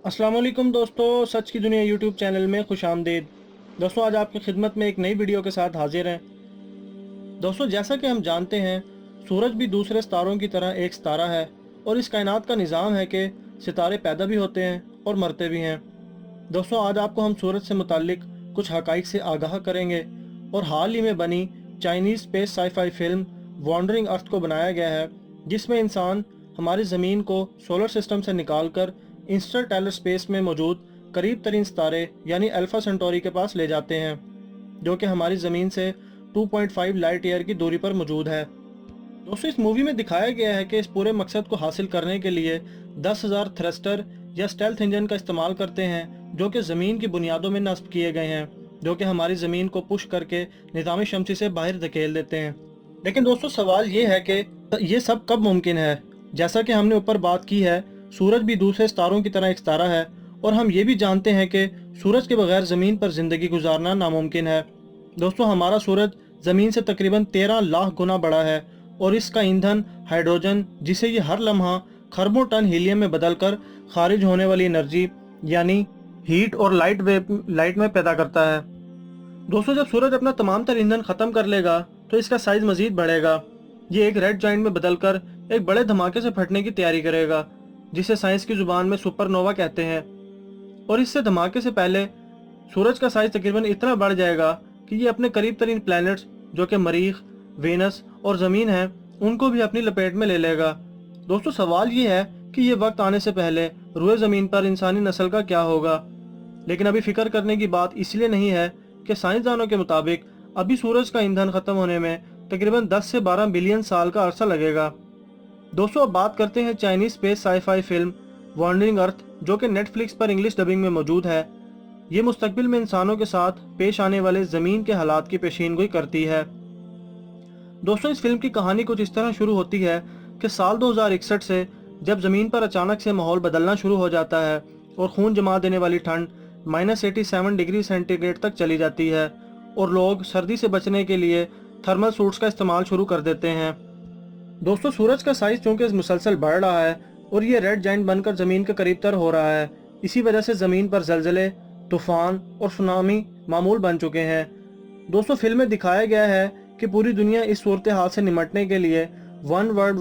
अस्सलाम वालेकुम दोस्तों, सच की दुनिया यूट्यूब चैनल में खुश आमदीद। दोस्तों, आज आपकी खिदमत में एक नई वीडियो के साथ हाजिर हैं। दोस्तों, जैसा कि हम जानते हैं, सूरज भी दूसरे सितारों की तरह एक सितारा है और इस कायनात का निज़ाम है कि सितारे पैदा भी होते हैं और मरते भी हैं। दोस्तों, आज आपको हम सूरज से मुतालिक कुछ हक़ाइक़ से आगाह करेंगे और हाल ही में बनी Chinese space sci-fi film Wandering Earth को बनाया गया है, जिसमें इंसान हमारी ज़मीन को सोलर सिस्टम से निकालकर इंटरस्टेलर स्पेस में मौजूद करीब तरीन सितारे यानी अल्फा सेंटोरी के पास ले जाते हैं, जो कि हमारी ज़मीन से 2.5 लाइट ईयर की दूरी पर मौजूद है। दोस्तों, इस मूवी में दिखाया गया है कि इस पूरे मकसद को हासिल करने के लिए 10,000 थ्रस्टर या स्टेल्थ इंजन का इस्तेमाल करते हैं, जो कि ज़मीन की बुनियादों में नस्ब किए गए हैं, जो कि हमारी ज़मीन को पुश करके निज़ाम शमसी से बाहर धकेल देते हैं। लेकिन दोस्तों, सवाल ये है कि ये सब कब मुमकिन है? जैसा कि हमने ऊपर बात की है, सूरज भी दूसरे सितारों की तरह एक सितारा है और हम ये भी जानते हैं कि सूरज के बगैर ज़मीन पर ज़िंदगी गुजारना नामुमकिन है। दोस्तों, हमारा सूरज ज़मीन से तकरीबन 13 लाख गुना बड़ा है और इसका ईंधन हाइड्रोजन, जिसे ये हर लम्हा खरबों टन हीलियम में बदलकर खारिज होने वाली एनर्जी यानी हीट और लाइट में पैदा करता है। दोस्तों, जब सूरज अपना तमाम तर ईंधन ख़त्म कर लेगा तो इसका साइज़ मज़ीद बढ़ेगा। ये एक रेड जाइंट में बदलकर एक बड़े धमाके से फटने की तैयारी करेगा, जिसे साइंस की ज़ुबान में सुपरनोवा कहते हैं। और इससे धमाके से पहले सूरज का साइज़ तकरीबन इतना बढ़ जाएगा कि ये अपने करीब तरीन प्लैनेट्स, जो कि मरीख, वेनस और ज़मीन है, उनको भी अपनी लपेट में ले लेगा। दोस्तों, सवाल ये है कि ये वक्त आने से पहले रूए ज़मीन पर इंसानी नस्ल का क्या होगा। लेकिन अभी फिक्र करने की बात इसलिए नहीं है कि साइंसदानों के मुताबिक अभी सूरज का ईंधन ख़त्म होने में तकरीबन 10 से 12 बिलियन साल का अरसा लगेगा। दोस्तों, अब बात करते हैं Chinese space sci-fi film Wandering Earth, जो कि नेटफ्लिक्स पर इंग्लिश डबिंग में मौजूद है। ये मुस्तकबिल में इंसानों के साथ पेश आने वाले ज़मीन के हालात की पेशीनगोई करती है। दोस्तों, इस फिल्म की कहानी कुछ इस तरह शुरू होती है कि साल 2061 से जब ज़मीन पर अचानक से माहौल बदलना शुरू हो जाता है और खून जमा देने वाली ठंड -87 डिग्री सेंटीग्रेड तक चली जाती है और लोग सर्दी से बचने के लिए थर्मल सूट्स का इस्तेमाल शुरू कर देते हैं। दोस्तों, सूरज का साइज चूंकि मुसलसल बढ़ रहा है और ये रेड जाइंट बनकर ज़मीन के करीब तर हो रहा है, इसी वजह से ज़मीन पर जलजले, तूफान और सुनामी मामूल बन चुके हैं। दोस्तों, फिल्म में दिखाया गया है कि पूरी दुनिया इस सूरत हाल से निमटने के लिए वन वर्ल्ड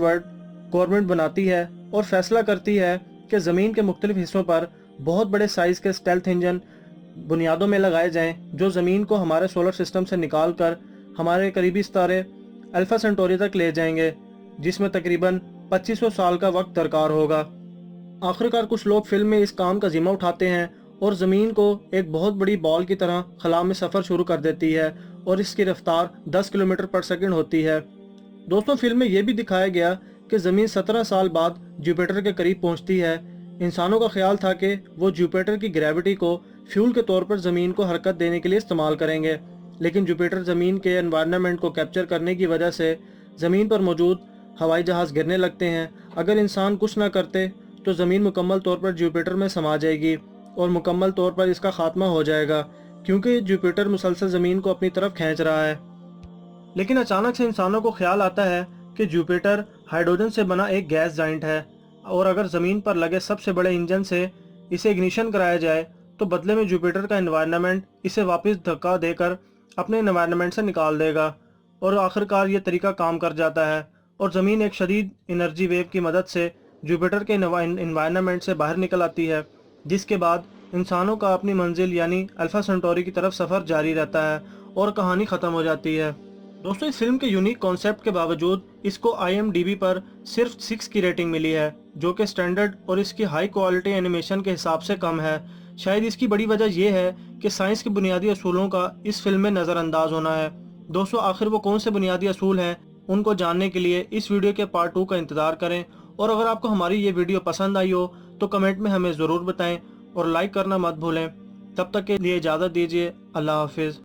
गवर्नमेंट बनाती है और फैसला करती है कि ज़मीन के मुख्तलिफ हिस्सों पर बहुत बड़े साइज़ के स्टेल्थ इंजन बुनियादों में लगाए जाएं, जो ज़मीन को हमारे सोलर सिस्टम से निकाल कर हमारे करीबी सितारे अल्फा सेंटोरी तक ले जाएंगे, जिसमें तकरीबन 2500 साल का वक्त दरकार होगा। आखिरकार कुछ लोग फिल्म में इस काम का जिम्मा उठाते हैं और ज़मीन को एक बहुत बड़ी बॉल की तरह खला में सफ़र शुरू कर देती है और इसकी रफ्तार 10 किलोमीटर पर सेकंड होती है। दोस्तों, फिल्म में यह भी दिखाया गया कि ज़मीन 17 साल बाद जुपिटर के करीब पहुंचती है। इंसानों का ख्याल था कि वो जुपिटर की ग्रेविटी को फ्यूल के तौर पर ज़मीन को हरकत देने के लिए इस्तेमाल करेंगे, लेकिन जुपिटर ज़मीन के एनवायरनमेंट को कैप्चर करने की वजह से ज़मीन पर मौजूद हवाई जहाज़ गिरने लगते हैं। अगर इंसान कुछ ना करते तो ज़मीन मुकम्मल तौर पर जुपिटर में समा जाएगी और मुकम्मल तौर पर इसका खात्मा हो जाएगा, क्योंकि जुपिटर मुसलसल ज़मीन को अपनी तरफ खींच रहा है। लेकिन अचानक से इंसानों को ख्याल आता है कि जुपिटर हाइड्रोजन से बना एक गैस जाइंट है और अगर ज़मीन पर लगे सबसे बड़े इंजन से इसे इग्निशन कराया जाए तो बदले में जुपिटर का एनवायरनमेंट इसे वापस धक्का देकर अपने एनवायरनमेंट से निकाल देगा और आखिरकार ये तरीका काम कर जाता है और ज़मीन एक शदीद एनर्जी वेव की मदद से जुपिटर के एनवायरनमेंट से बाहर निकल आती है, जिसके बाद इंसानों का अपनी मंजिल यानी अल्फा सेंटोरी की तरफ सफ़र जारी रहता है और कहानी ख़त्म हो जाती है। दोस्तों, इस फिल्म के यूनिक कॉन्सेप्ट के बावजूद इसको IMDb पर सिर्फ 6 की रेटिंग मिली है, जो कि स्टैंडर्ड और इसकी हाई क्वालिटी एनिमेशन के हिसाब से कम है। शायद इसकी बड़ी वजह यह है कि साइंस के बुनियादी असूलों का इस फिल्म में नज़रअंदाज होना है। दोस्तों, आखिर वो कौन से बुनियादी असूल हैं, उनको जानने के लिए इस वीडियो के पार्ट 2 का इंतज़ार करें। और अगर आपको हमारी ये वीडियो पसंद आई हो तो कमेंट में हमें ज़रूर बताएं और लाइक करना मत भूलें। तब तक के लिए इजाज़त दीजिए। अल्लाह हाफिज़।